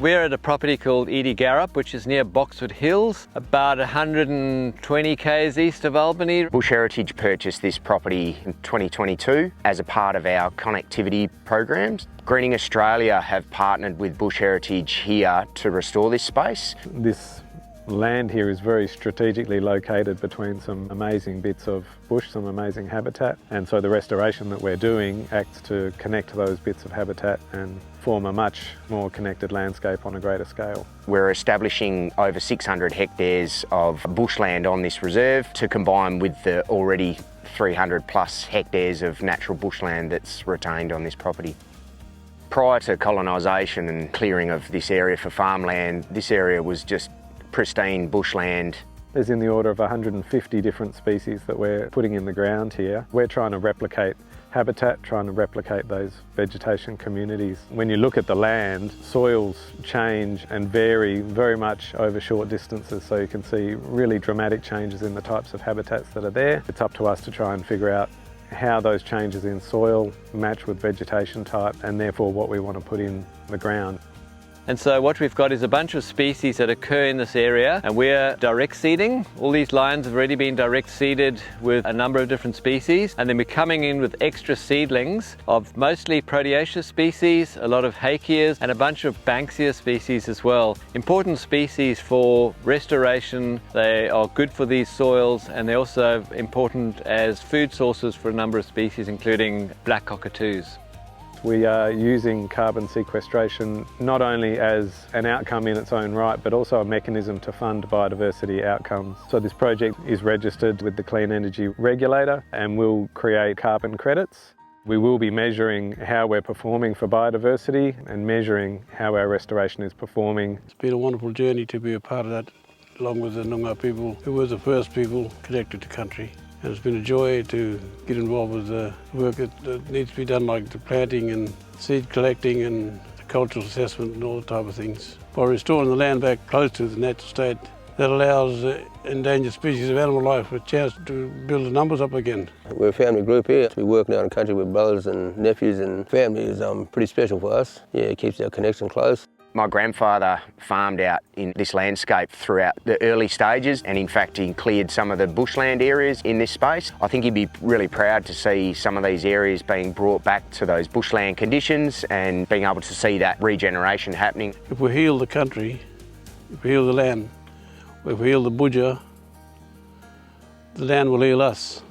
We're at a property called Ediegarrup, which is near Boxwood Hills, about 120 k's east of Albany. Bush Heritage purchased this property in 2022 as a part of our connectivity programs. Greening Australia have partnered with Bush Heritage here to restore this space. This land here is very strategically located between some amazing bits of bush, some amazing habitat, and so the restoration that we're doing acts to connect those bits of habitat and form a much more connected landscape on a greater scale. We're establishing over 600 hectares of bushland on this reserve to combine with the already 300 plus hectares of natural bushland that's retained on this property. Prior to colonisation and clearing of this area for farmland, this area was just pristine bushland. There's in the order of 150 different species that we're putting in the ground here. We're trying to replicate habitat, trying to replicate those vegetation communities. When you look at the land, soils change and vary very much over short distances, so you can see really dramatic changes in the types of habitats that are there. It's up to us to try and figure out how those changes in soil match with vegetation type and therefore what we want to put in the ground. And so what we've got is a bunch of species that occur in this area, and we're direct seeding. All these lines have already been direct seeded with a number of different species, and then we're coming in with extra seedlings of mostly proteaceous species, a lot of hectares, and a bunch of Banksia species as well. Important species for restoration. They are good for these soils, and they're also important as food sources for a number of species, including black cockatoos. We are using carbon sequestration not only as an outcome in its own right, but also a mechanism to fund biodiversity outcomes. So this project is registered with the Clean Energy Regulator and will create carbon credits. We will be measuring how we're performing for biodiversity and measuring how our restoration is performing. It's been a wonderful journey to be a part of that, along with the Noongar people, who were the first people connected to country. And it's been a joy to get involved with the work that needs to be done, like the planting and seed collecting and the cultural assessment and all type of things. By restoring the land back close to the natural state, that allows endangered species of animal life a chance to build the numbers up again. We're a family group here. We work out in the country with brothers and nephews, and family is pretty special for us. Yeah, it keeps our connection close. My grandfather farmed out in this landscape throughout the early stages, and in fact he cleared some of the bushland areas in this space. I think he'd be really proud to see some of these areas being brought back to those bushland conditions and being able to see that regeneration happening. If we heal the country, if we heal the land, if we heal the budja, the land will heal us.